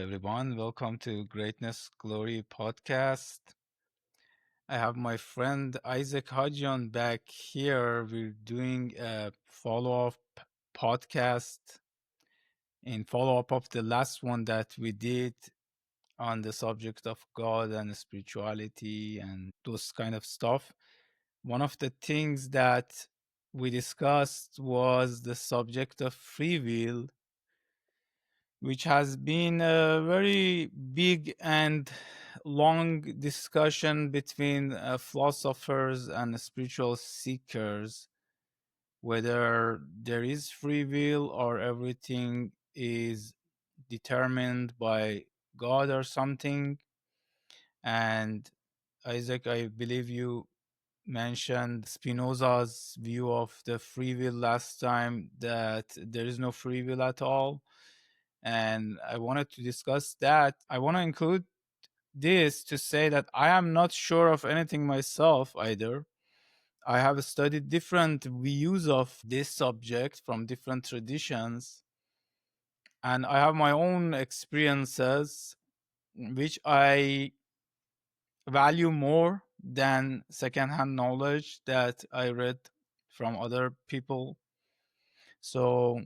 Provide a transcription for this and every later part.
everyone. Welcome to Greatness Glory podcast. I have my friend Isaac Hadjyan back here. We're doing a follow up podcast in follow up of the last one that we did on the subject of God and spirituality and those kind of stuff. One of the things that we discussed was the subject of free will, which has been a very big and long discussion between philosophers and spiritual seekers, whether there is free will or everything is determined by God or something. And Isaac, I believe you mentioned Spinoza's view of the free will last time, that there is no free will at all. And I wanted to discuss that. I want to include this to say that I am not sure of anything myself either. I have studied different views of this subject from different traditions, and I have my own experiences, which I value more than secondhand knowledge that I read from other people. So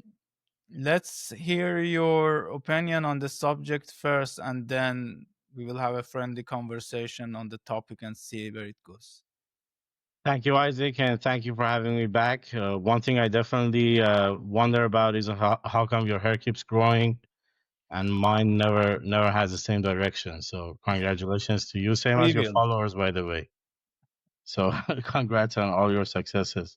let's hear your opinion on the subject first, and then we will have a friendly conversation on the topic and see where it goes. Thank you, Isaac, and thank you for having me back. One thing I definitely wonder about is how come your hair keeps growing and mine never has the same direction. So congratulations to you, same as Free your will. followers, by the way. So congrats on all your successes.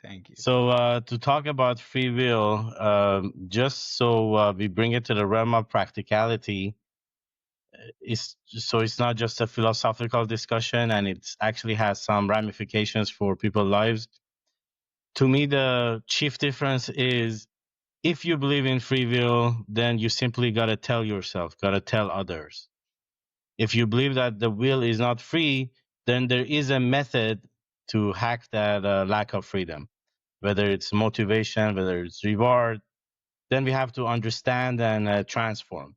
Thank you. So to talk about free will, just so we bring it to the realm of practicality, it's not just a philosophical discussion, and it actually has some ramifications for people's lives. To me, the chief difference is if you believe in free will, then you simply got to tell yourself, got to tell others. If you believe that the will is not free, then there is a method to hack that lack of freedom, whether it's motivation, whether it's reward. Then we have to understand and transform.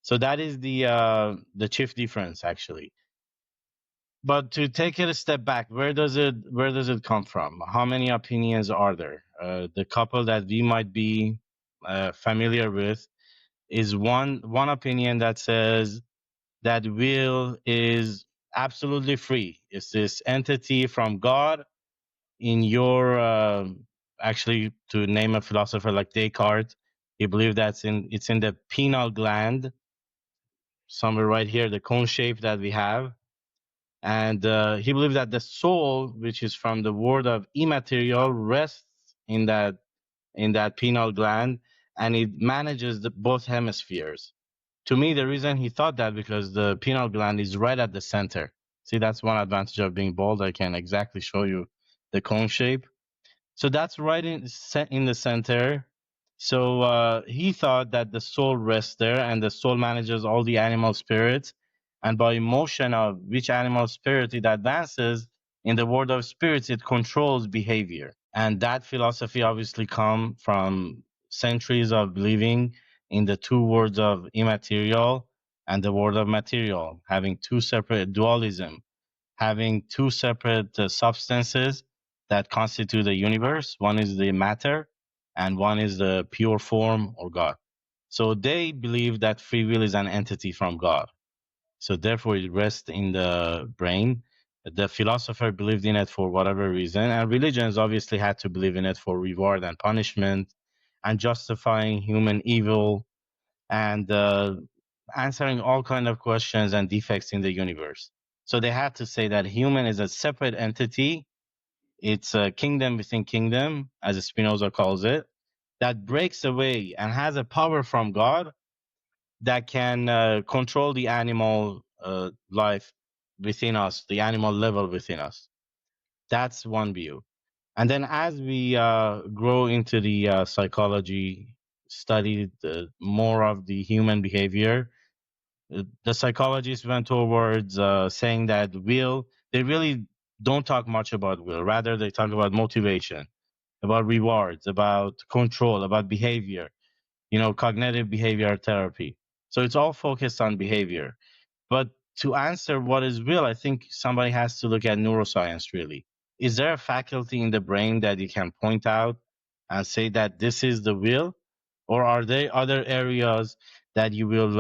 So that is the chief difference, actually. But to take it a step back, where does it come from? How many opinions are there? The couple that we might be familiar with is one opinion that says that will is absolutely free. It's this entity from God in your actually, to name a philosopher like Descartes, he believed it's in the pineal gland, somewhere right here, the cone shape that we have. And he believed that the soul, which is from the word of immaterial, rests in that pineal gland, and it manages both hemispheres. To me, the reason he thought that because the pineal gland is right at the center. See, that's one advantage of being bald. I can exactly show you the cone shape. So that's right in the center. So he thought that the soul rests there, and the soul manages all the animal spirits. And by motion of which animal spirit it advances, in the world of spirits, it controls behavior. And that philosophy obviously come from centuries of believing in the two worlds of immaterial and the world of material, having two separate dualism, having two separate substances that constitute the universe. One is the matter, and one is the pure form or God. So they believe that free will is an entity from God. So therefore, it rests in the brain. The philosopher believed in it for whatever reason, and religions obviously had to believe in it for reward and punishment, and justifying human evil, and answering all kind of questions and defects in the universe. So they had to say that human is a separate entity. It's a kingdom within kingdom, as Spinoza calls it, that breaks away and has a power from God that can control the animal life within us, the animal level within us. That's one view. And then as we grow into the psychology, study more of the human behavior, the psychologists went towards saying that will, they really don't talk much about will. Rather, they talk about motivation, about rewards, about control, about behavior, cognitive behavior therapy. So it's all focused on behavior. But to answer what is will, I think somebody has to look at neuroscience really. Is there a faculty in the brain that you can point out and say that this is the will? Or are there other areas that you will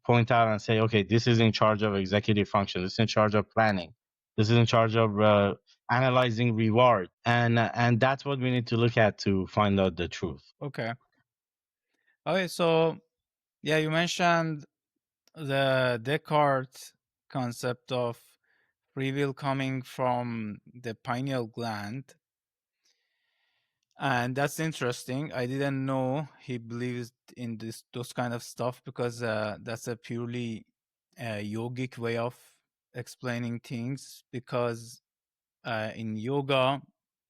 point out and say, okay, this is in charge of executive function, this is in charge of planning, this is in charge of analyzing reward, and that's what we need to look at to find out the truth. Okay. Okay. So yeah, you mentioned the Descartes concept of free will coming from the pineal gland. And that's interesting. I didn't know he believes in this those kind of stuff because that's a purely yogic way of explaining things. Because in yoga,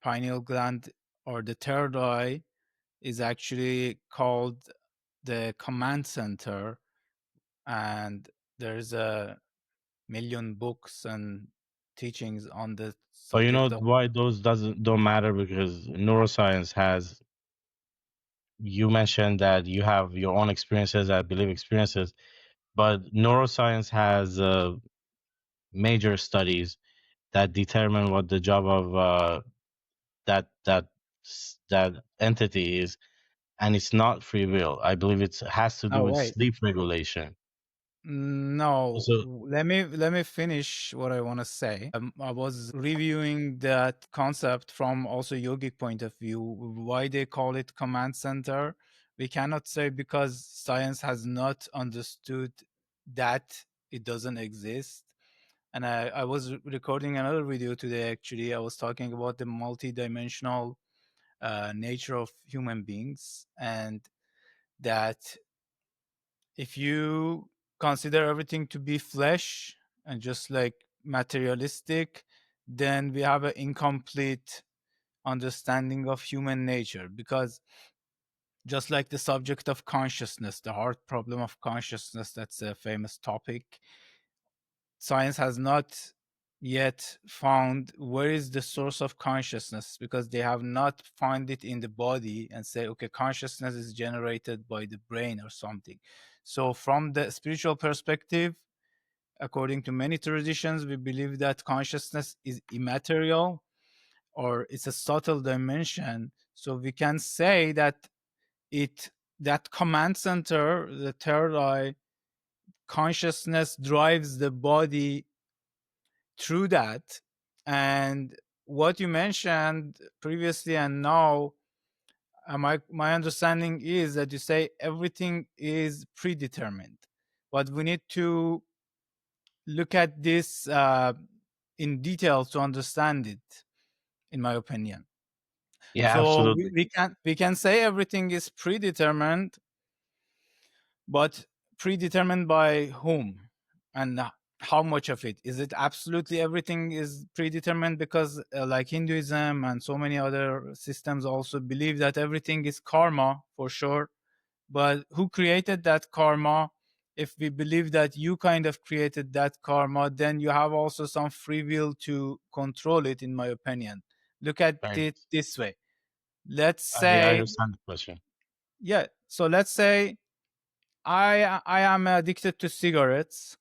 pineal gland or the third eye is actually called the command center, and there's a million books and teachings on the But you know subject of. why those doesn't don't matter, because neuroscience has, you mentioned that you have your own experiences, I believe experiences, but neuroscience has major studies that determine what the job of that entity is, and it's not free will. I believe it has to do Oh with wait, sleep regulation. no, So let me finish what I want to say. I was reviewing that concept from also yogic point of view. Why they call it command center? We cannot say because science has not understood that it doesn't exist. And I was recording another video today. Actually, I was talking about the multidimensional nature of human beings, and that if you consider everything to be flesh and just like materialistic, then we have an incomplete understanding of human nature. Because just like the subject of consciousness, the hard problem of consciousness, that's a famous topic, science has not yet found where is the source of consciousness, because they have not found it in the body and say, okay, consciousness is generated by the brain or something. So from the spiritual perspective, according to many traditions, we believe that consciousness is immaterial, or it's a subtle dimension. So we can say that it that command center, the third eye, consciousness drives the body through that. And what you mentioned previously and now, my understanding is that you say everything is predetermined, but we need to look at this in detail to understand it, in my opinion. yeah, So absolutely. we can say everything is predetermined, but predetermined by whom and how much of it? Is it absolutely everything is predetermined? Because like Hinduism and so many other systems also believe that everything is karma for sure. But who created that karma? If we believe that you kind of created that karma, then you have also some free will to control it, in my opinion. Look at Right. it this way. Let's I say, understand the question. yeah, so let's say I am addicted to cigarettes,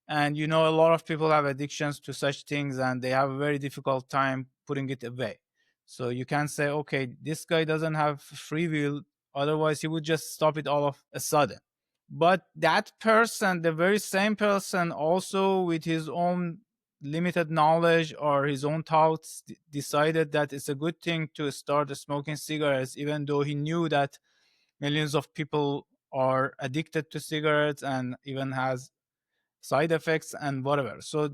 and a lot of people have addictions to such things, and they have a very difficult time putting it away. So you can say, okay, this guy doesn't have free will, otherwise he would just stop it all of a sudden. But that person, the very same person, also with his own limited knowledge or his own thoughts, decided that it's a good thing to start smoking cigarettes, even though he knew that millions of people are addicted to cigarettes and even has side effects and whatever. So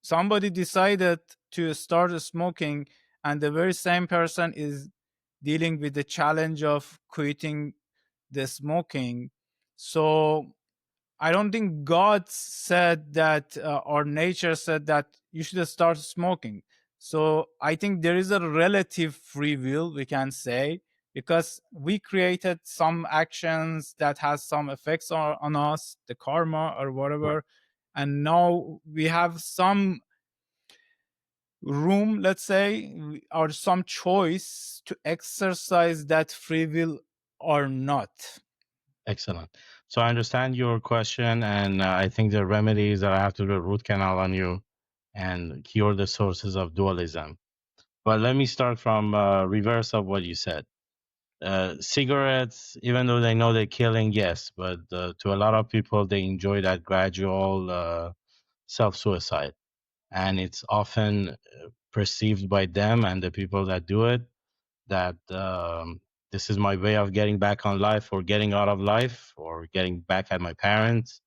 somebody decided to start smoking, and the very same person is dealing with the challenge of quitting the smoking. So I don't think God said that, or nature said that you should start smoking. So I think there is a relative free will, we can say, because we created some actions that has some effects on us, the karma or Right. whatever, and now we have some room, let's say, or some choice to exercise that free will or not. Excellent. So I understand your question, and I think the remedy is that I have to do a root canal on you and cure the sources of dualism. But let me start from reverse of what you said. Cigarettes, even though they know they're killing, yes, but to a lot of people, they enjoy that gradual self-suicide, and it's often perceived by them and the people that do it that this is my way of getting back on life or getting out of life or getting back at my parents.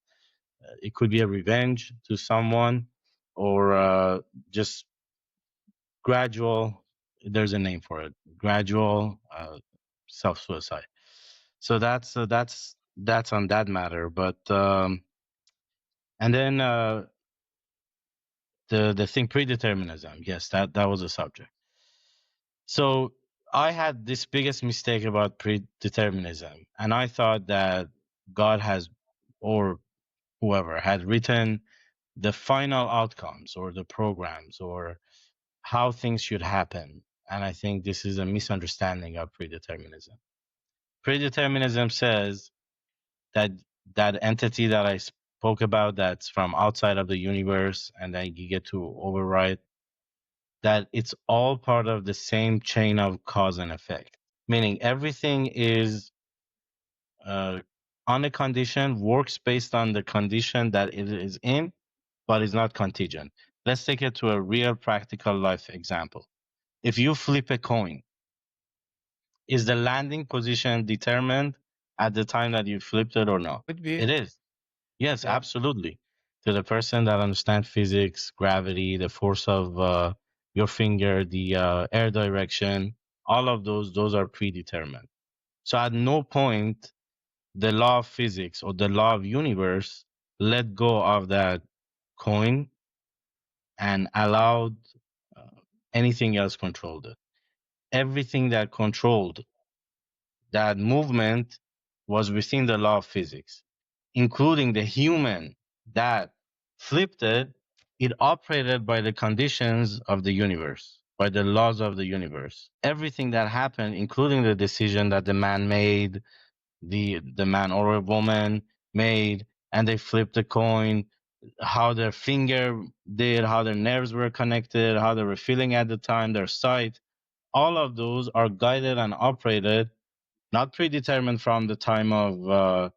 It could be a revenge to someone or just gradual, there's a name for it, gradual self-suicide. So that's on that matter. But and then the thing predeterminism, yes, that was a subject. So I had this biggest mistake about predeterminism, and I thought that God has, or whoever had written the final outcomes or the programs or how things should happen. And I think this is a misunderstanding of predeterminism. Predeterminism says that that entity that I spoke about that's from outside of the universe and then you get to override that it's all part of the same chain of cause and effect, meaning everything is uh, on a condition, works based on the condition that it is in, but is not contingent. Let's take it to a real practical life example. If you flip a coin, is the landing position determined at the time that you flipped it or no? Could be. It is. Yes, Yeah. absolutely. To the person that understands physics, gravity, the force of your finger, the air direction, all of those are predetermined. So at no point the law of physics or the law of universe let go of that coin and allowed uh, anything else controlled it. Everything that controlled that movement was within the law of physics, including the human that flipped it. It operated by the conditions of the universe, by the laws of the universe. Everything that happened, including the decision that the man made, the man or a woman made, and they flipped the coin, how their finger did, how their nerves were connected, how they were feeling at the time, their sight, all of those are guided and operated, not predetermined from the time of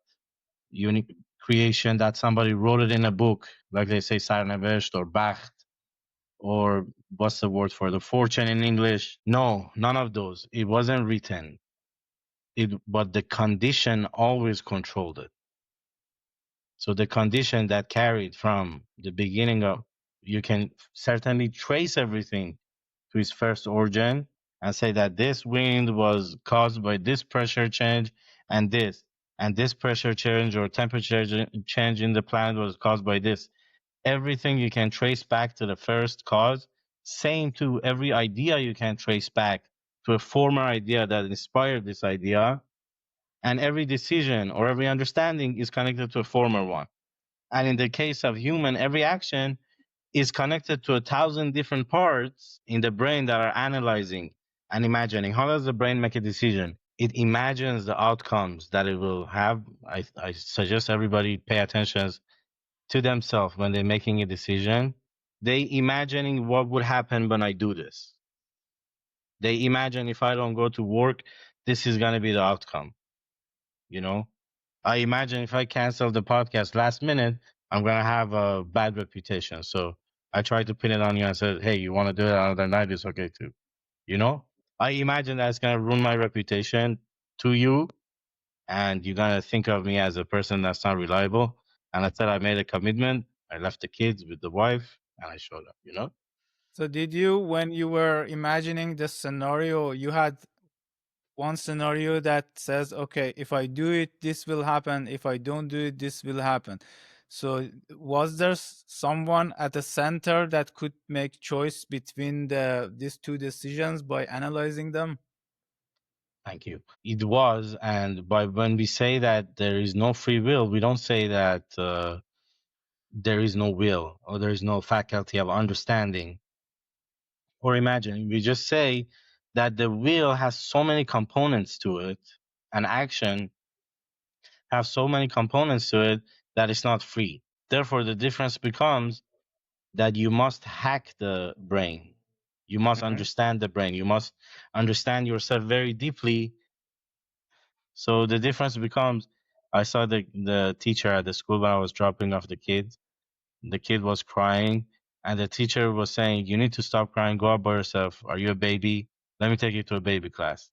creation that somebody wrote it in a book, like they say Sarnavesht or Bacht, or what's the word for the fortune in English? No, none of those. It wasn't written. But the condition always controlled it. So the condition that carried from the beginning of, you can certainly trace everything to its first origin and say that this wind was caused by this pressure change and this pressure change or temperature change in the planet was caused by this. Everything you can trace back to the first cause. Same to every idea you can trace back to a former idea that inspired this idea. And every decision or every understanding is connected to a former one. And in the case of human, every action is connected to 1,000 different parts in the brain that are analyzing and imagining. How does the brain make a decision? It imagines the outcomes that it will have. I suggest everybody pay attention to themselves when they're making a decision. They imagining what would happen when I do this. They imagine if I don't go to work, this is going to be the outcome. You know, I imagine if I cancel the podcast last minute, I'm gonna have a bad reputation. So I try to pin it on you and said, "Hey, you want to do it another night? It's okay too." You know, I imagine that's gonna ruin my reputation to you, and you're gonna think of me as a person that's not reliable. And I said I made a commitment. I left the kids with the wife, and I showed up. You know, So did you, when you were imagining the scenario, you had one scenario that says, okay, if I do it, this will happen. If I don't do it, this will happen. So was there someone at the center that could make choice between these two decisions by analyzing them? thank you. It was, and by when we say that there is no free will, we don't say that. There is no will or there is no faculty of understanding or imagining. We just say that the will has so many components to it, an action have so many components to it that it's not free. Therefore, the difference becomes that you must hack the brain. You must Okay. understand the brain. You must understand yourself very deeply. So the difference becomes, I saw the teacher at the school when I was dropping off the kid. The kid was crying, and the teacher was saying, "You need to stop crying. Go out by yourself. Are you a baby? Let me take you to a baby class."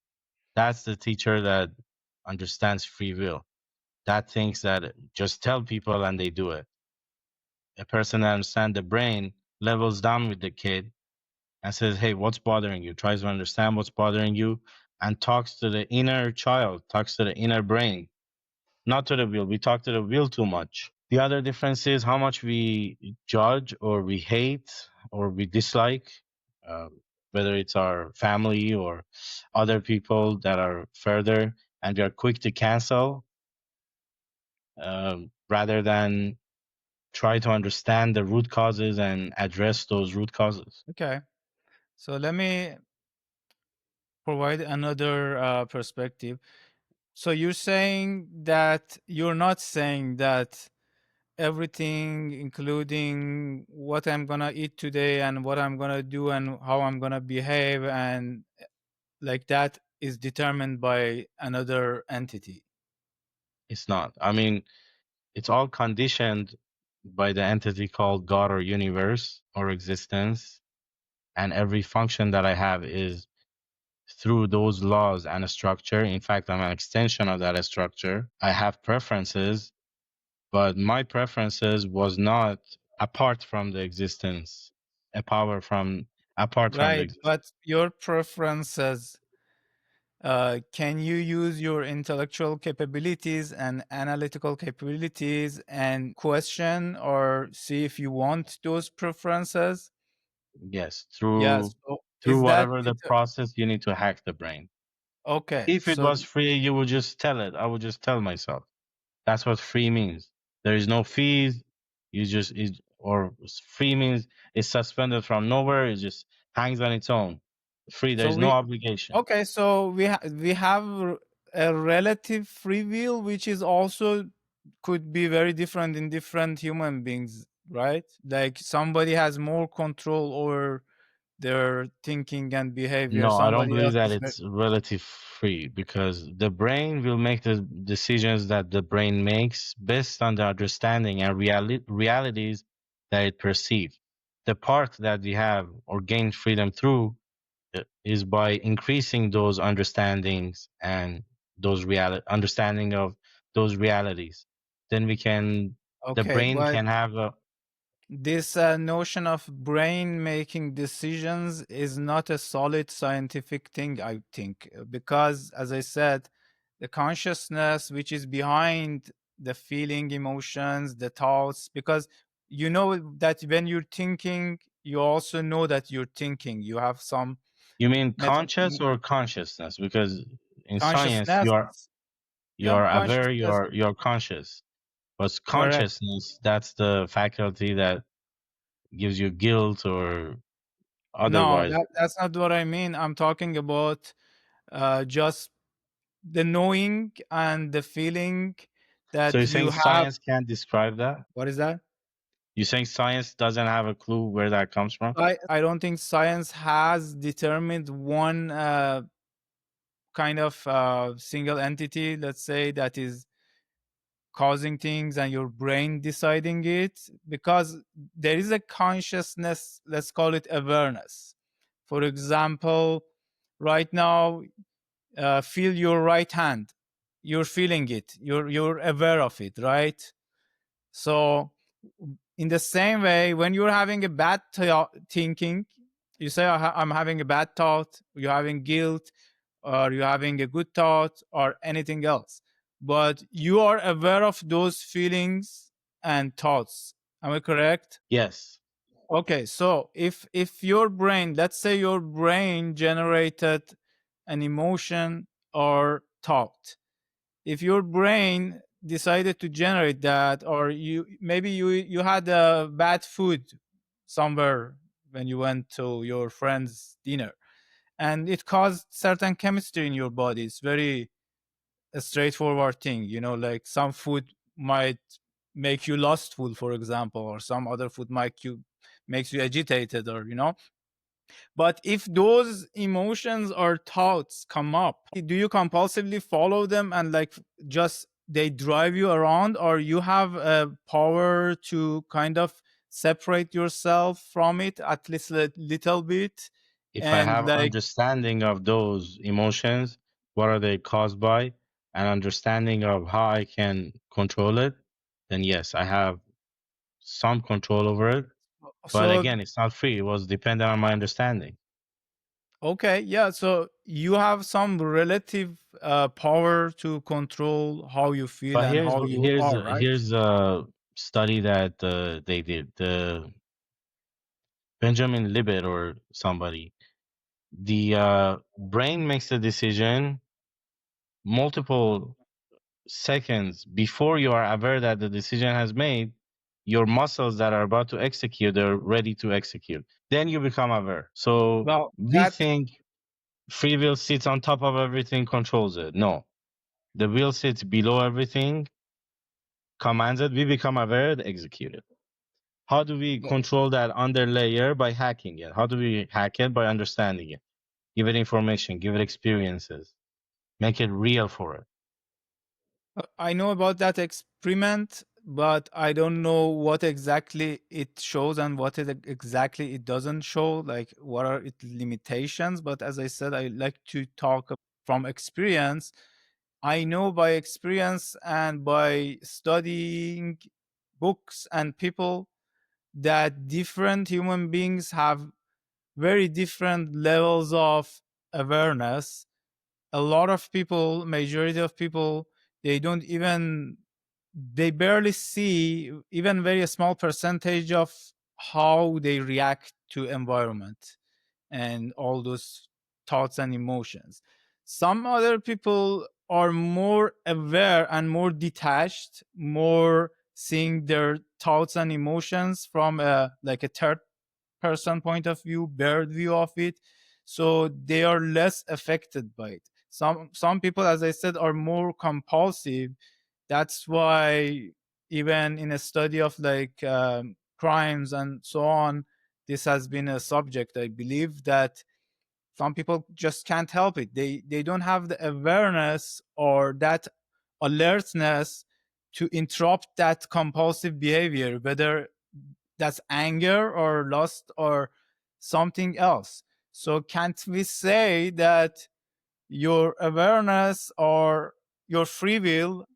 That's the teacher that understands free will. That thinks that just tell people and they do it. A person that understands the brain levels down with the kid and says, "Hey, what's bothering you?" Tries to understand what's bothering you and talks to the inner child, talks to the inner brain, not to the will. We talk to the will too much. The other difference is how much we judge or we hate or we dislike, uh, whether it's our family or other people that are further, and we are quick to cancel rather than try to understand the root causes and address those root causes. Okay. So let me provide another perspective. So you're saying that you're not saying that everything, including what I'm gonna eat today and what I'm gonna do and how I'm gonna behave and like that, is determined by another entity. It's not. I mean, it's all conditioned by the entity called God or universe or existence. And every function that I have is through those laws and a structure. In fact, I'm an extension of that structure. I have preferences, but my preferences was not apart from the existence, a power from apart from the Right. existence. But your preferences, can you use your intellectual capabilities and analytical capabilities and question or see if you want those preferences? Yes, Yes. So through is that whatever the process, you need to hack the brain. okay? If it So was free, you would just tell it. I would just tell myself. That's what free means. There is no fees. You just or free means it's suspended from nowhere. It just hangs on its own. Free. There so is no we obligation. okay. So we have a relative free will, which is also could be very different in different human beings, right? Like somebody has more control over their thinking and behavior. No, I don't Somebody believe else that is very, it's relative free because the brain will make the decisions that the brain makes based on the understanding and realities that it perceives. The part that we have or gain freedom through is by increasing those understandings and those understanding of those realities. Then the okay, brain but can have a. this notion of brain making decisions is not a solid scientific thing, I think, because as I said, the consciousness which is behind the feeling, emotions, the thoughts, because you know that when you're thinking, you also know that you're thinking. You have some You mean meta conscious or consciousness? Because in science, consciousness. you Yeah, are aware, consciousness. you're conscious. But Correct. consciousness, that's the faculty that gives you guilt or No, otherwise. that's not what I mean. I'm talking about just the knowing and the feeling So that you're saying you have. science can't describe that? What is that? You're saying science doesn't have a clue where that comes from? I don't think science has determined one kind of single entity, let's say, that is causing things and your brain deciding it, because there is a consciousness, let's call it awareness. For example, right now, feel your right hand. You're feeling it. You're aware of it, right? So, in the same way, when you're having a bad thinking, you say, I'm having a bad thought, you're having guilt, or you're having a good thought, or anything else. But you are aware of those feelings and thoughts. Am I correct? Yes. Okay, so if your brain, let's say your brain generated an emotion or thought, if your brain decided to generate that, or you maybe you had a bad food somewhere when you went to your friend's dinner, and it caused certain chemistry in your body, it's very a straightforward thing. Like some food might make you lustful, for example, or some other food makes you agitated, or but if those emotions or thoughts come up, do you compulsively follow them and like just they drive you around, or you have a power to kind of separate yourself from it at least a little bit? If I And have like, understanding of those emotions, what are they caused by, and understanding of how I can control it, then yes, I have some control over it. But so again, it's not free. It was dependent on my understanding. okay, yeah, so you have some relative power to control how you feel But and here's how you here's are, right? here's a study that they did. The Benjamin Libet or somebody. The brain makes a decision multiple seconds before you are aware that the decision has made. Your muscles that are about to execute, they're ready to execute. Then you become aware. So Well, we that think free will sits on top of everything, controls it. No, the will sits below everything, commands it. We become aware, execute it. How do we control that under layer? By hacking it. How do we hack it? By understanding it. Give it information, give it experiences, make it real for it. I know about that experiment, but I don't know what exactly it shows and what exactly it doesn't show. Like, what are its limitations? But as I said, I like to talk from experience. I know by experience and by studying books and people that different human beings have very different levels of awareness. A lot of people, majority of people, they don't even, they barely see even very small percentage of how they react to environment and all those thoughts and emotions. Some other people are more aware and more detached, more seeing their thoughts and emotions from a like a third person point of view, bird view of it. So they are less affected by it. Some people, as I said, are more compulsive. That's why even in a study of like crimes and so on, this has been a subject. I believe that some people just can't help it. They don't have the awareness or that alertness to interrupt that compulsive behavior, whether that's anger or lust or something else. So can't we say that your awareness or your free will,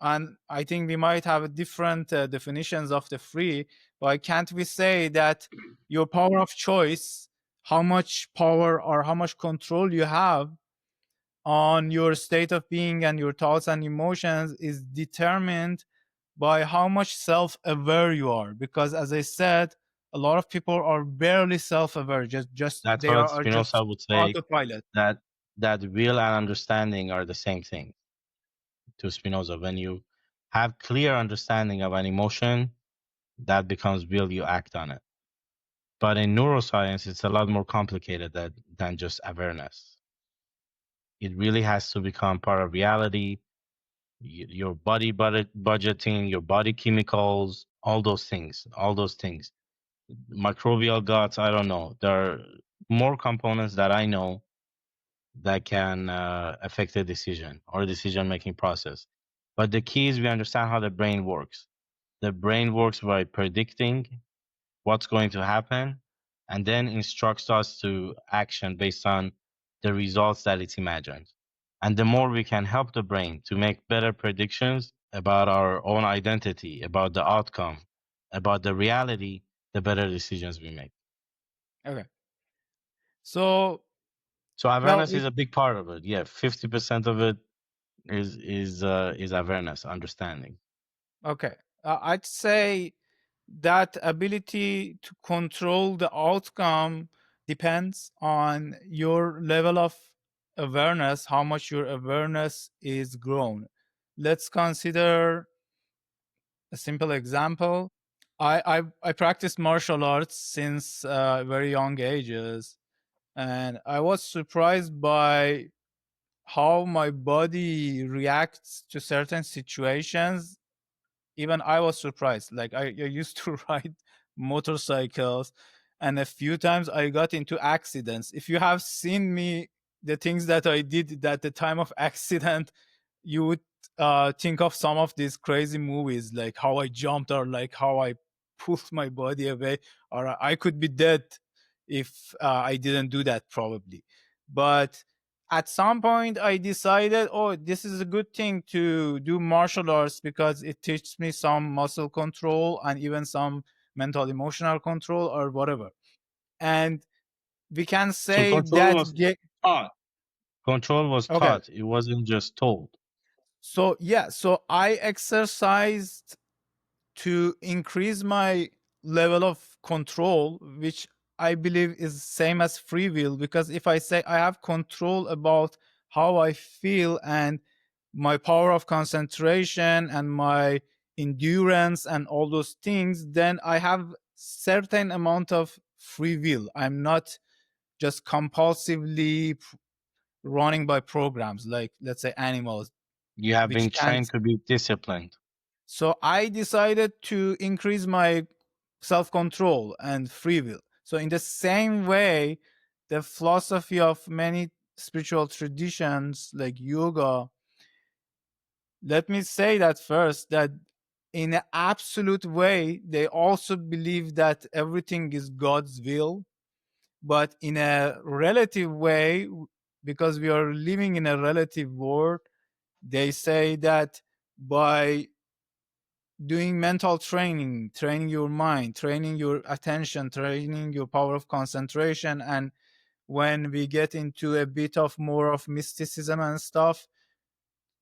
and I think we might have different definitions of the free, but can't we say that your power of choice, how much power or how much control you have on your state of being and your thoughts and emotions, is determined by how much self-aware you are? Because as I said, a lot of people are barely self-aware, just That's they what are just Spinoza would say, autopilot. that will and understanding are the same thing to Spinoza. When you have clear understanding of an emotion, that becomes will, you act on it. But in neuroscience, it's a lot more complicated than just awareness. It really has to become part of reality, your body budgeting, your body chemicals, all those things. Microbial guts, I don't know. There are more components that I know that can affect the decision or decision making process. But the key is we understand how the brain works. The brain works by predicting what's going to happen and then instructs us to action based on the results that it's imagined. And the more we can help the brain to make better predictions about our own identity, about the outcome, about the reality, the better decisions we make. Okay. So, So well, awareness is a big part of it. Yeah, 50% of it is awareness, understanding. okay. I'd say that ability to control the outcome depends on your level of awareness, how much your awareness is grown. Let's consider a simple example. I practiced martial arts since very young ages, and I was surprised by how my body reacts to certain situations, even I was surprised. Like I used to ride motorcycles, and a few times I got into accidents. If you have seen me, the things that I did at the time of accident, you would think of some of these crazy movies, like how I jumped or like how I pulled my body away, or I could be dead if I didn't do that, probably. But at some point I decided, oh, this is a good thing to do martial arts because it teaches me some muscle control and even some mental emotional control or whatever. And we can So say that taught. Control was okay. taught. It wasn't just told. So yeah, so I exercised to increase my level of control, which I believe is same as free will. Because if I say I have control about how I feel and my power of concentration and my endurance and all those things, then I have certain amount of free will. I'm not just compulsively running by programs like, let's say, animals, You have which been can't. trained to be disciplined. So I decided to increase my self control and free will. So, in the same way, the philosophy of many spiritual traditions like yoga, let me say that first, that in an absolute way, they also believe that everything is God's will. But in a relative way, because we are living in a relative world, they say that by doing mental training, training your mind, training your attention, training your power of concentration, and when we get into a bit of more of mysticism and stuff,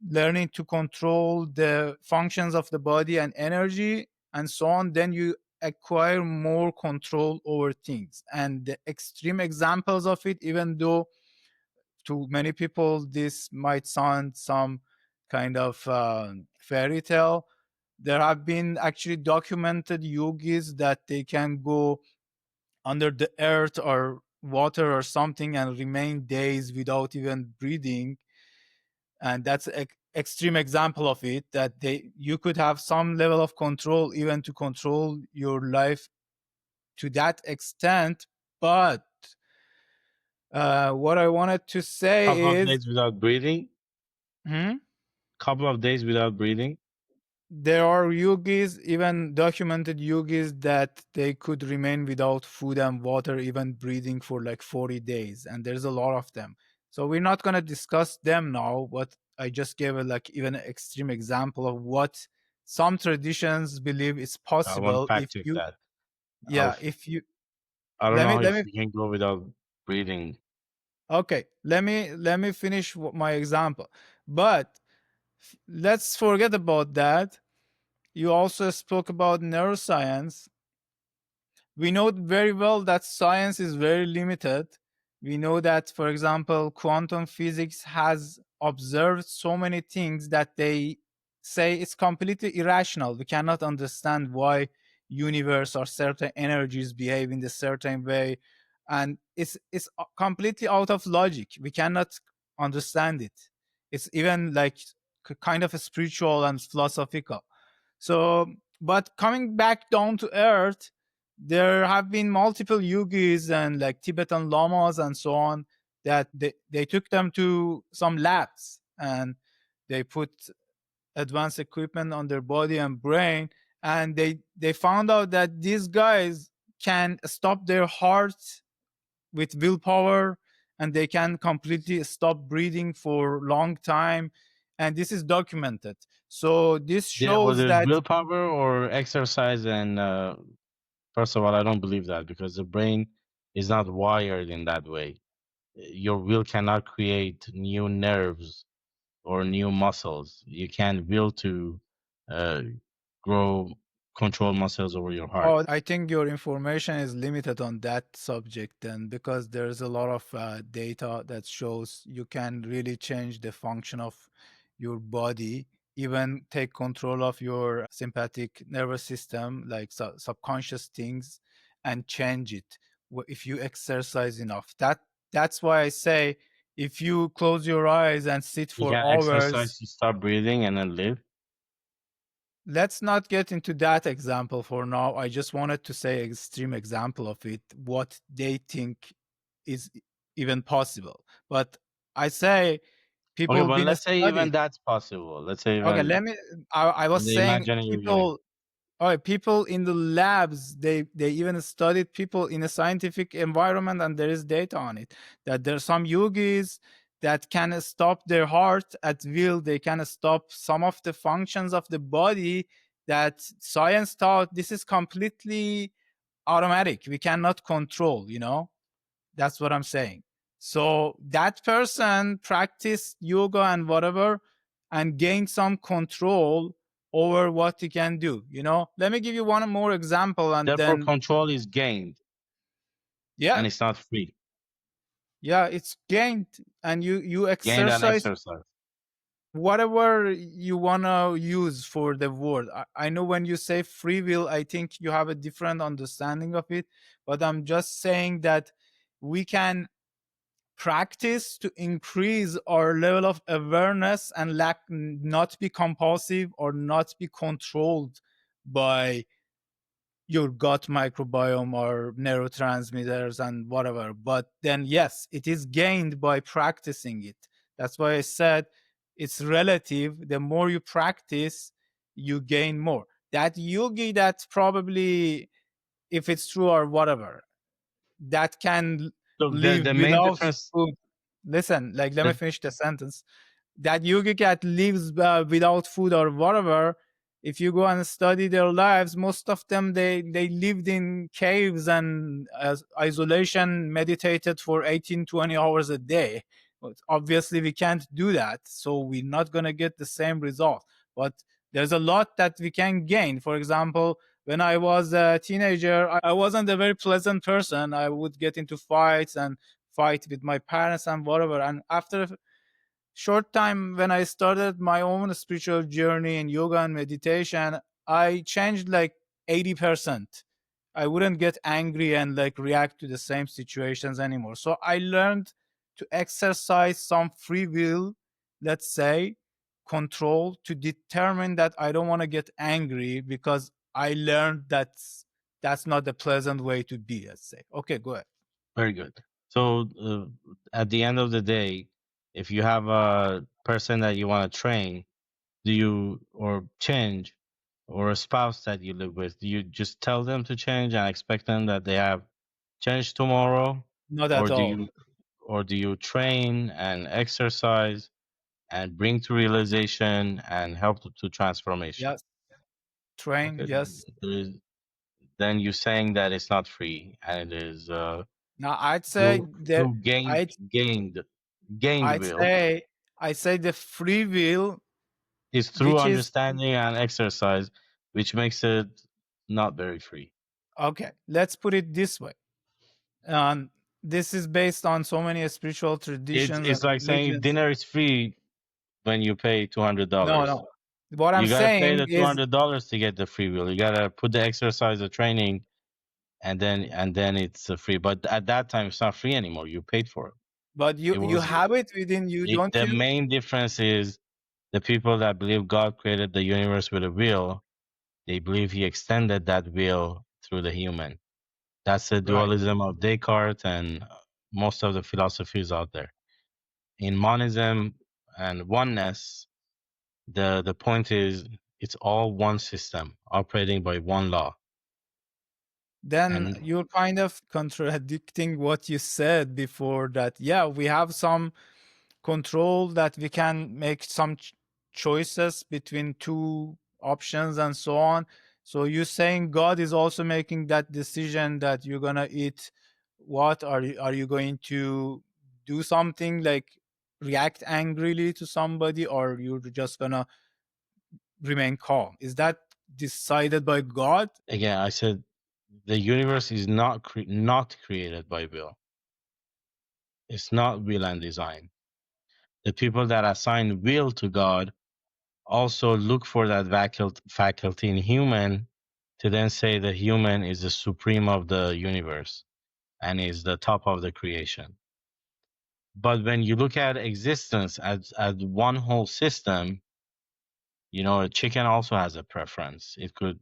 learning to control the functions of the body and energy and so on, then you acquire more control over things. And the extreme examples of it, even though to many people this might sound some kind of fairy tale, there have been actually documented yogis that they can go under the earth or water or something and remain days without even breathing. And that's an extreme example of it, that they you could have some level of control, even to control your life to that extent. But what I wanted to say Couple of is, days without breathing. hmm? Couple of days without breathing. There are yogis, even documented yogis, that they could remain without food and water, even breathing for like 40 days. And there's a lot of them. So we're not going to discuss them now, but I just gave a like even an extreme example of what some traditions believe is I want to possible if fact check you, that. yeah, if you, I don't let me, know let if me, you can go without breathing. okay, let me finish my example. But let's forget about that. You also spoke about neuroscience. We know very well that science is very limited. We know that, for example, quantum physics has observed so many things that they say it's completely irrational. We cannot understand why universe or certain energies behave in a certain way, and it's completely out of logic. We cannot understand it. It's even like kind of a spiritual and philosophical. So, but coming back down to earth, there have been multiple yogis and like Tibetan lamas and so on, that they took them to some labs and they put advanced equipment on their body and brain, and they found out that these guys can stop their heart with willpower, and they can completely stop breathing for long time, and this is documented. So this Was shows it that, willpower or exercise? And first of all, I don't believe that because the brain is not wired in that way. Your will cannot create new nerves or new muscles. You can't will to uh, grow control muscles over your heart. oh, I think your information is limited on that subject then, because there's a lot of data that shows you can really change the function of your body, even take control of your sympathetic nervous system, like subconscious things, and change it if you exercise enough. That's why I say If you close your eyes and sit You for can hours, exercise to stop breathing and then live. let's not get into that example for now. I just wanted to say extreme example of it, what they think is even possible. But I say Okay, people but been let's say even studied. that's possible. Let's say Okay, even let me. I in was the saying imaginary universe. people. Oh, people in the labs, they even studied people in a scientific environment, and there is data on it that there are some yogis that can stop their heart at will. They can stop some of the functions of the body that science thought this is completely automatic. We cannot control. That's what I'm saying. So that person practiced yoga and whatever and gained some control over what he can do. Let me give you one more example and Therefore, then, control is gained yeah, and it's not free. yeah, it's gained and you Gained and exercise exercise. whatever you want to use for the word. I know when you say free will, I think you have a different understanding of it, but I'm just saying that we can practice to increase our level of awareness and not be compulsive or not be controlled by your gut microbiome or neurotransmitters and whatever. But then yes, it is gained by practicing it. That's why I said it's relative. The more you practice, you gain more. That yogi, that probably, if it's true or whatever, that can Look, live the main without difference. food. Listen, like, let me The, finish the sentence. That yogi cat lives without food or whatever. If you go and study their lives, most of them, they lived in caves and as isolation, meditated for 18, 20 hours a day. But obviously we can't do that, so we're not going to get the same result. But there's a lot that we can gain. For example, when I was a teenager, I wasn't a very pleasant person. I would get into fights and fight with my parents and whatever. And after a short time, when I started my own spiritual journey in yoga and meditation, I changed like 80%. I wouldn't get angry and like react to the same situations anymore. So I learned to exercise some free will, let's say, control, to determine that I don't want to get angry, because I learned that's not the pleasant way to be, let's say. Okay, go ahead. very good. So at the end of the day, if you have a person that you want to train, do you or change, or a spouse that you live with, do you just tell them to change and expect them that they have changed tomorrow, Not or at do all. you train and exercise and bring to realization and help to transformation? Yes. Train, Okay, yes. then you're saying that it's not free and it is Now I'd say through that I'd gained gained I'd will. say I say the free will, Is through which is understanding and exercise, which makes it not very free. okay. Let's put it this way. Um, this is based on so many spiritual traditions and It's like saying religions. dinner is free when you pay No, $200. no. What I'm You gotta pay saying the two is, hundred dollars to get the free will. You gotta put the exercise, the training, and then it's free. But at that time, it's not free anymore. You paid for it. but you It you was have it within you, don't the you? main difference is the people that believe God created the universe with a will. They believe He extended that will through the human. That's the Right. dualism of Descartes and most of the philosophies out there. In monism and oneness, the point is it's all one system operating by one law. Then And you're kind of contradicting what you said before, that yeah, we have some control, that we can make some choices between two options and so on. So you're saying God is also making that decision that you're gonna eat what? Are you going to do something like react angrily to somebody, or you're just gonna remain calm? Is that decided by God? again, I said the universe is not created by will. It's not will and design. The people that assign will to God also look for that faculty in human to then say the human is the supreme of the universe and is the top of the creation. But when you look at existence as one whole system, a chicken also has a preference. It could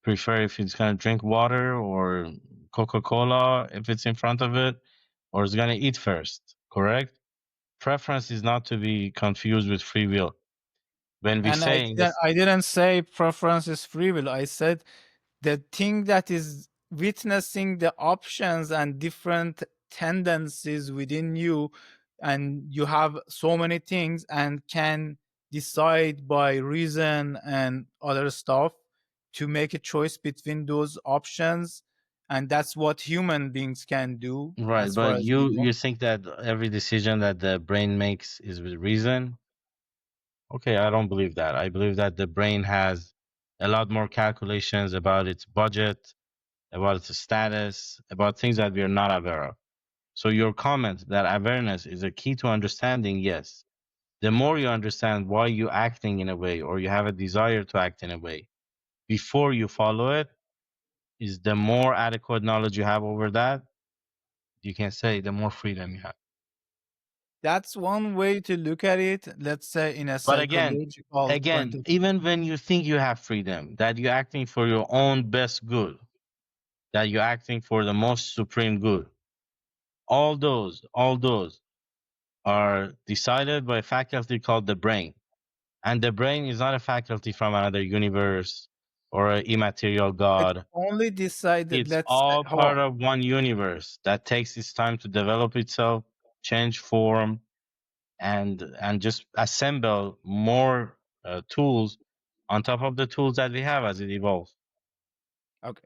prefer if it's going to drink water or Coca-Cola if it's in front of it, or it's going to eat first, correct? Preference is not to be confused with free will. When we And say in this, I didn't say preference is free will. I said the thing that is witnessing the options and different tendencies within you, and you have so many things and can decide by reason and other stuff to make a choice between those options, and that's what human beings can do right, as far but as we know. you think that every decision that the brain makes is with reason? Okay, I don't believe that. I believe that the brain has a lot more calculations about its budget, about its status, about things that we are not aware of. So your comment that awareness is a key to understanding, yes. The more you understand why you're acting in a way or you have a desire to act in a way before you follow it, is the more adequate knowledge you have over that, you can say the more freedom you have. That's one way to look at it, let's say in a But again, psychological point of view. even when you think you have freedom, that you're acting for your own best good, that you're acting for the most supreme good, all those are decided by a faculty called the brain. And the brain is not a faculty from another universe or an immaterial It's God. only decided, It's let's say, all hold part on. of one universe that takes its time to develop itself, change form, and just assemble more tools on top of the tools that we have as it evolves. Okay.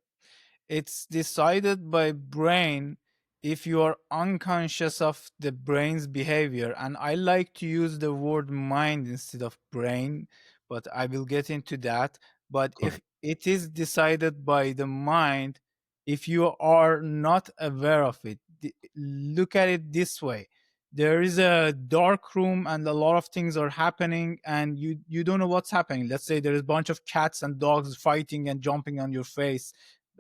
It's decided by brain if you are unconscious of the brain's behavior. And I like to use the word mind instead of brain, but I will get into that. But if Correct. it is decided by the mind, if you are not aware of it, look at it this way. There is a dark room and a lot of things are happening and you don't know what's happening. Let's say there is a bunch of cats and dogs fighting and jumping on your face,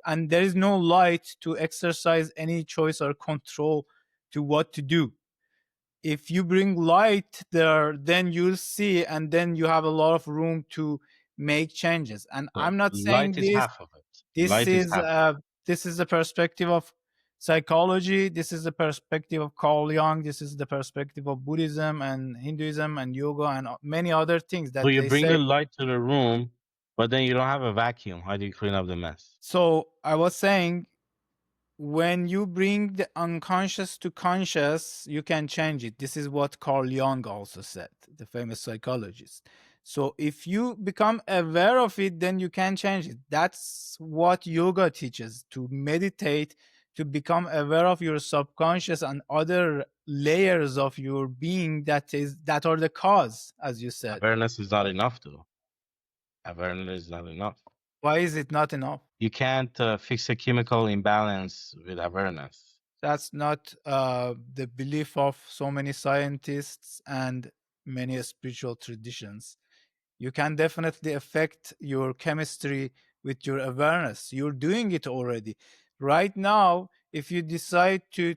and there is no light to exercise any choice or control to what to do. If you bring light there, then you'll see, and then you have a lot of room to make changes. And So I'm not saying light is this half of it. this Light is is half of uh, this is the perspective of psychology, this is the perspective of Carl Jung, this is the perspective of Buddhism and Hinduism and yoga and many other things So that you they bring say. the light to the room, but then you don't have a vacuum. How do you clean up the mess? So I was saying, when you bring the unconscious to conscious, you can change it. This is what Carl Jung also said, the famous psychologist. So if you become aware of it, then you can change it. That's what yoga teaches, to meditate, to become aware of your subconscious and other layers of your being that are the cause, as you said. Awareness is not enough, though. Awareness is not enough. Why is it not enough? You can't fix a chemical imbalance with awareness. That's not the belief of so many scientists and many spiritual traditions. You can definitely affect your chemistry with your awareness. You're doing it already. Right now, if you decide to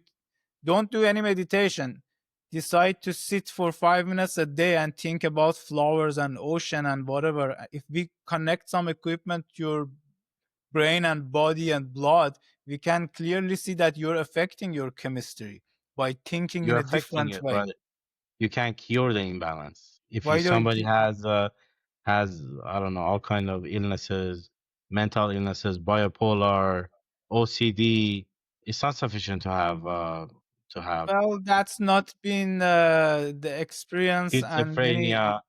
don't do any meditation, decide to sit for 5 minutes a day and think about flowers and ocean and whatever. If we connect some equipment to your brain and body and blood, we can clearly see that you're affecting your chemistry by thinking in You're a affecting different it, way. but you can't cure the imbalance. If you Why don't somebody you? has I don't know all kind of illnesses, mental illnesses, bipolar, OCD, it's not sufficient to have Well, that's not been the experience, and many. schizophrenia.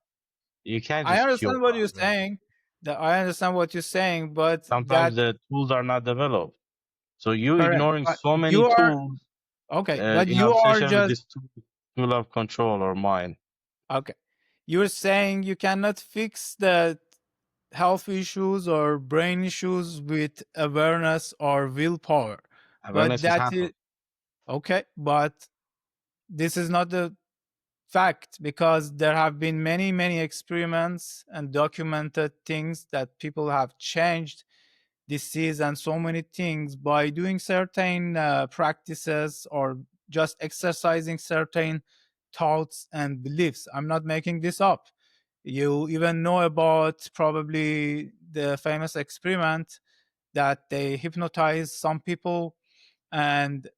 You can't I just cure understand what you're that. saying. I understand what you're saying, but Sometimes that the tools are not developed. So you correct. ignoring But so many you are tools okay. But in you are obsession with just this tool of control or mind. okay. You're saying you cannot fix the health issues or brain issues with awareness or willpower, but Awareness is that half of is it. okay. But this is not the fact, because there have been many experiments and documented things that people have changed disease and so many things by doing certain practices or just exercising certain thoughts and beliefs. I'm not making this up. You even know about probably the famous experiment that they hypnotize some people, and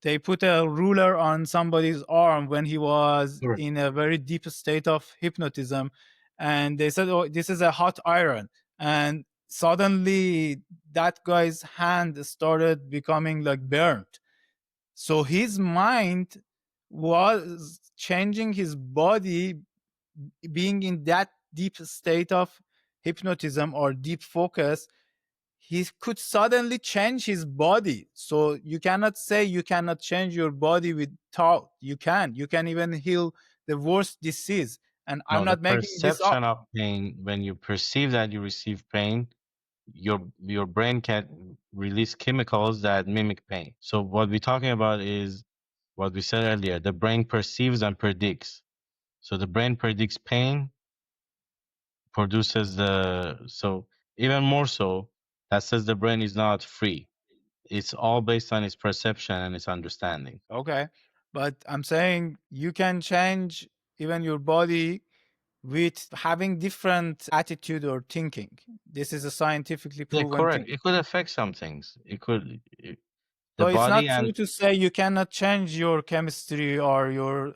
they put a ruler on somebody's arm when he was Correct. in a very deep state of hypnotism, and they said, oh, this is a hot iron. And suddenly that guy's hand started becoming like burnt. So his mind was changing his body, being in that deep state of hypnotism or deep focus. He could suddenly change his body. So you cannot say you cannot change your body with thought. You can even heal the worst disease. And I'm No, the not making this up. perception of pain, when you perceive that you receive pain, your brain can release chemicals that mimic pain. So what we're talking about is what we said earlier. The brain perceives and predicts. So the brain predicts pain, produces the so even more so, that says the brain is not free. It's all based on its perception and its understanding. Okay, but I'm saying you can change even your body with having different attitude or thinking. This is a scientifically Yeah, proven correct. thing. It could affect some things. The So it's body, not and true to say you cannot change your chemistry or your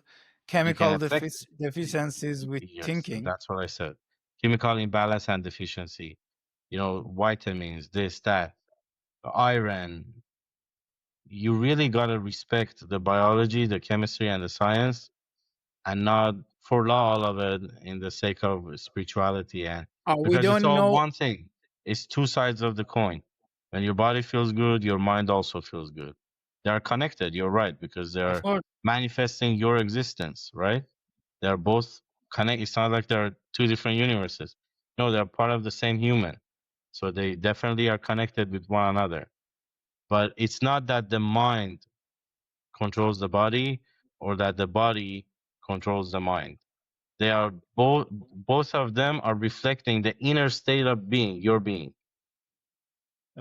you can chemical affect. deficiencies with Yes, thinking. that's what I said. Chemical imbalance and deficiency. Vitamins, this, that, iron. You really gotta respect the biology, the chemistry, and the science, and not for all of it in the sake of spirituality, and We because it's don't all know. one thing. It's two sides of the coin. When your body feels good, your mind also feels good. They are connected, you're right, because Of they're course, manifesting your existence, right? They're both connect. It's not like they're two different universes. No, they're part of the same human. So they definitely are connected with one another. But it's not that the mind controls the body or that the body controls the mind. They are both of them are reflecting the inner state of being, your being.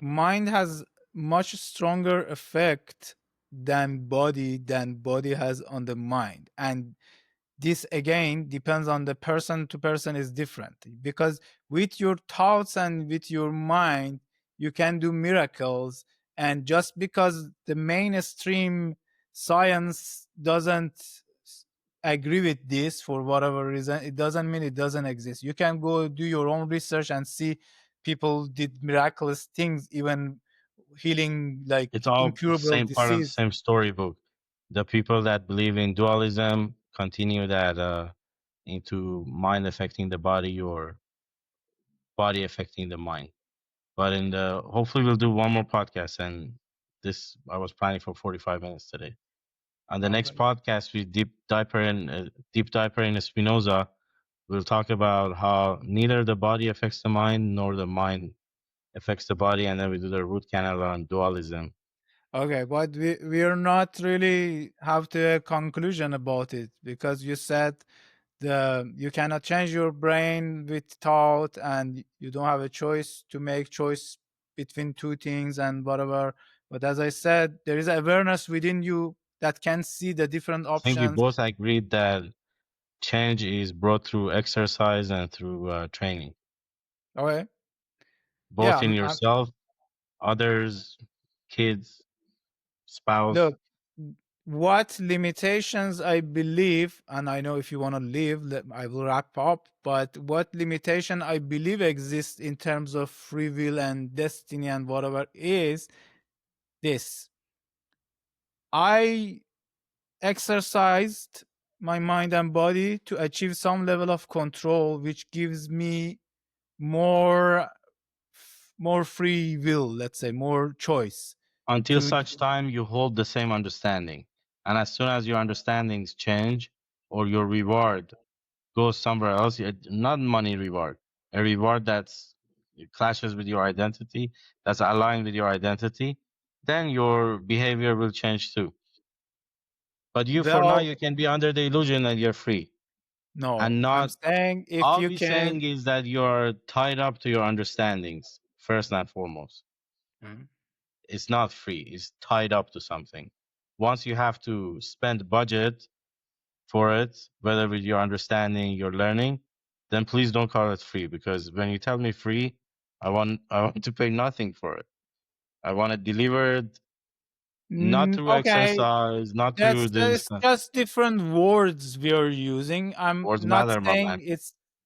mind has much stronger effect than body has on the mind. And this again depends on the person to person, is different, because with your thoughts and with your mind you can do miracles. And just because the mainstream science doesn't agree with this for whatever reason, it doesn't mean it doesn't exist. You can go do your own research and see people did miraculous things, even healing like It's all incurable same part of the disease. same storybook. The people that believe in dualism continue that into mind affecting the body or body affecting the mind. But in the hopefully we'll do one more podcast, and this I was planning for 45 minutes today. On the next Okay. podcast, we deep diver in Spinoza. We'll talk about how neither the body affects the mind nor the mind affects the body, and then we do the root canal on dualism. Okay, but we're not really have to a conclusion about it, because you said the you cannot change your brain with thought, and you don't have a choice to make choice between two things and whatever. But as I said, there is awareness within you that can see the different I think we options. both agreed that change is brought through exercise and through training, Okay, yeah. both in yourself, others, kids, spouse. Look, what limitations I believe, and I know if you want to leave, I will wrap up. But what limitation I believe exists in terms of free will and destiny and whatever is this: I exercised my mind and body to achieve some level of control, which gives me more more free will, let's say more choice Until to. such time you hold the same understanding. And as soon as your understandings change or your reward goes somewhere else, not money reward, a reward that's clashes with your identity, that's aligned with your identity, then your behavior will change too. But you, for now, Well, you can be under the illusion that you're free. no, And I'm not saying if all you we're can. saying is that you're tied up to your understandings, first and foremost. Mhm. It's not free, it's tied up to something. Once you have to spend budget for it, whether with your understanding, your learning, then please don't call it free. Because when you tell me free, I want to pay nothing for it. I want it delivered, not through Okay, exercise, not through this. it's just different words we are using. I'm Words not matter, my saying man.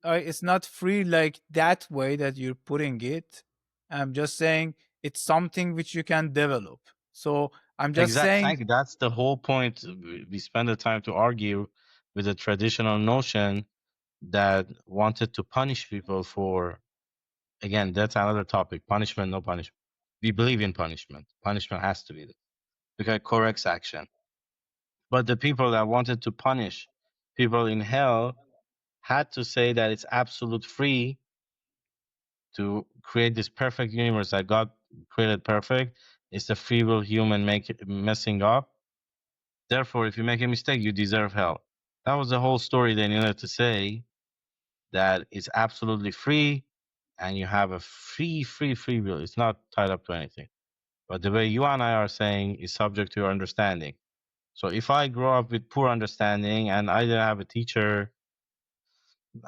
it's not free like that way that you're putting it. I'm just saying it's something which you can develop. So I'm just saying, Thank you. That's the whole point. We spend the time to argue with the traditional notion that wanted to punish people for, again, that's another topic. Punishment, no punishment. We believe in punishment. Punishment has to be there because it corrects action. But the people that wanted to punish people in hell had to say that it's absolute free to create this perfect universe that God created perfect. It's the free will human messing up. Therefore, if you make a mistake, you deserve hell. That was the whole story they needed to say, that it's absolutely free and you have a free will. It's not tied up to anything. But the way you and I are saying is subject to your understanding. So if I grow up with poor understanding and I didn't have a teacher,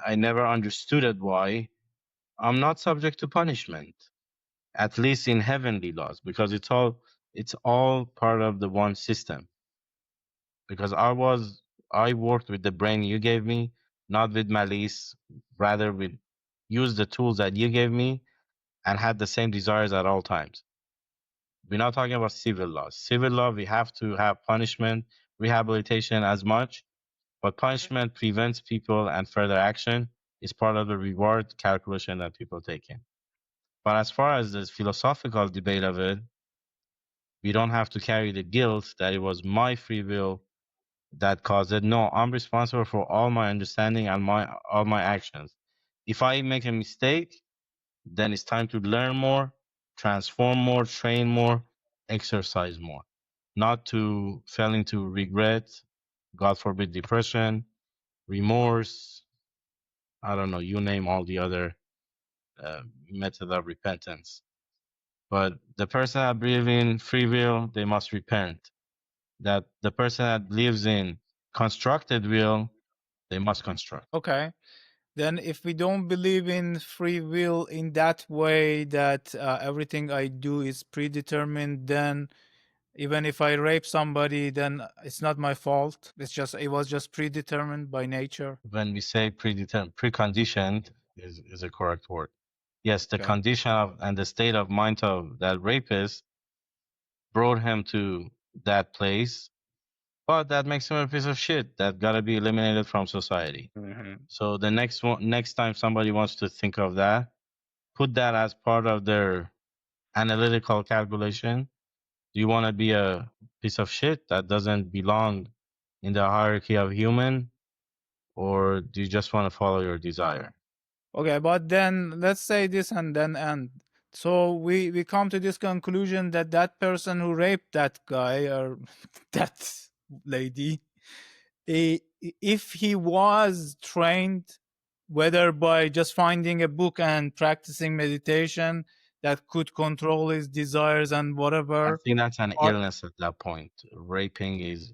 I never understood it why, I'm not subject to punishment, at least in heavenly laws, because it's all part of the one system. Because I worked with the brain you gave me, not with malice, rather with use the tools that you gave me and had the same desires at all times. We're not talking about civil laws. Civil law, we have to have punishment, rehabilitation as much, but punishment prevents people and further action is part of the reward calculation that people take in. But as far as the philosophical debate of it, we don't have to carry the guilt that it was my free will that caused it. No, I'm responsible for all my understanding and all my actions. If I make a mistake, then it's time to learn more, transform more, train more, exercise more. Not to fall into regret, God forbid depression, remorse, I don't know, you name all the other method of repentance. But the person that believes in free will, they must repent. That the person that believes in constructed will, they must construct. okay, then if we don't believe in free will in that way that everything I do is predetermined, then even if I rape somebody, then it's not my fault. It was just predetermined by nature. When we say predetermined, preconditioned is a correct word. Yes, the Okay. condition of and the state of mind of that rapist brought him to that place, but that makes him a piece of shit that gotta be eliminated from society. Mhm. So the next time somebody wants to think of that, put that as part of their analytical calculation. Do you want to be a piece of shit that doesn't belong in the hierarchy of human, or do you just want to follow your desire? Okay, but then let's say this and then end. So we come to this conclusion that that person who raped that guy or that lady, i- if he was trained, whether by just finding a book and practicing meditation that could control his desires and I whatever, think that's an or illness at that point. Raping is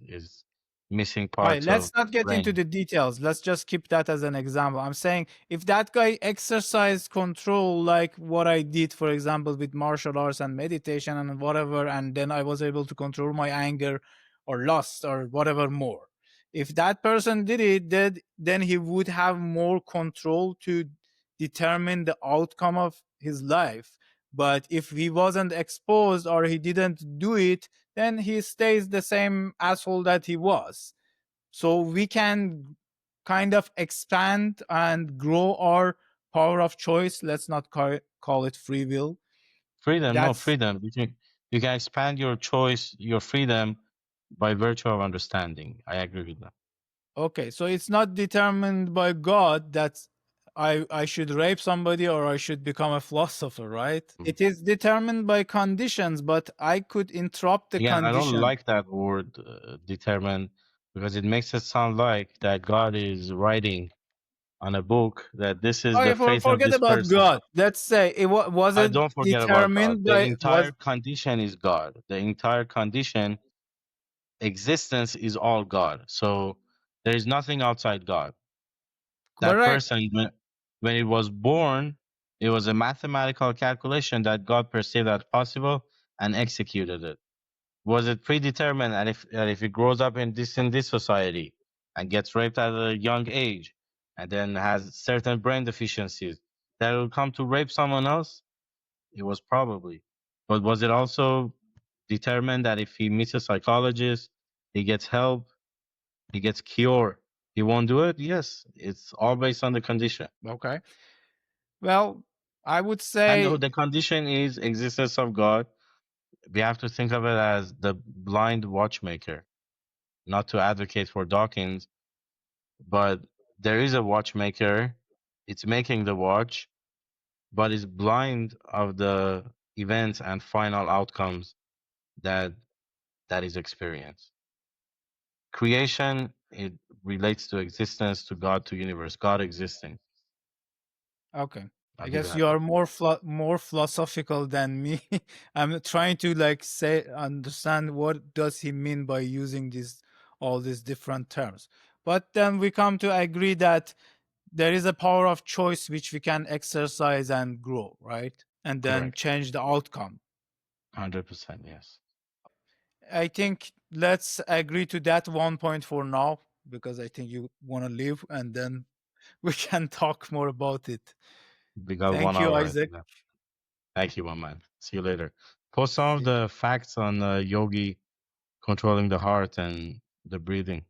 missing right, parts let's of not get into brain. the details. Let's just keep that as an example. I'm saying if that guy exercised control like what I did, for example, with martial arts and meditation and whatever, and then I was able to control my anger or lust or whatever more. If that person did it, then he would have more control to determine the outcome of his life. But if he wasn't exposed or he didn't do it, then he stays the same asshole that he was. So we can kind of expand and grow our power of choice. Let's not call it free will. Freedom, no That's freedom. You can expand your choice, your freedom by virtue of understanding. I agree with that. okay. So it's not determined by God that I should rape somebody or I should become a philosopher, right? Mhm. It is determined by conditions, but I could interrupt the Again, I don't condition. like that word determine because it makes it sound like that God is writing on a book that this is the Okay, fate of forget this about person. God. Let's say was I it don't forget about God. determined The by was entire condition is God. The entire condition existence is all God. So there is nothing outside God. That Correct. person, when it was born, it was a mathematical calculation that God perceived as possible and executed it. Was it predetermined? And if it grows up in this society and gets raped at a young age, and then has certain brain deficiencies, that will come to rape someone else? It was probably. But was it also determined that if he meets a psychologist, he gets help, he gets cured, he won't do it? Yes, it's all based on the condition. Okay. Well, I would And say the condition is existence of God. We have to think of it as the blind watchmaker, not to advocate for Dawkins, but there is a watchmaker. It's making the watch, but is blind of the events and final outcomes that that is experienced. Creation, it relates to existence, to God, to universe, God existing. okay. I'll I leave it guess at you are that. more philosophical than me. I'm trying to like say understand what does he mean by using these all these different terms. But then we come to agree that there is a power of choice which we can exercise and grow, right? And then Correct. change the outcome. 100%, yes. I think let's agree to that one point for now because I think you want to leave and then we can talk more about it. We got one Thank you, hour, I Isaac. think. Thank you, my man. See you later. Post some of See you. the facts on yogi controlling the heart and the breathing.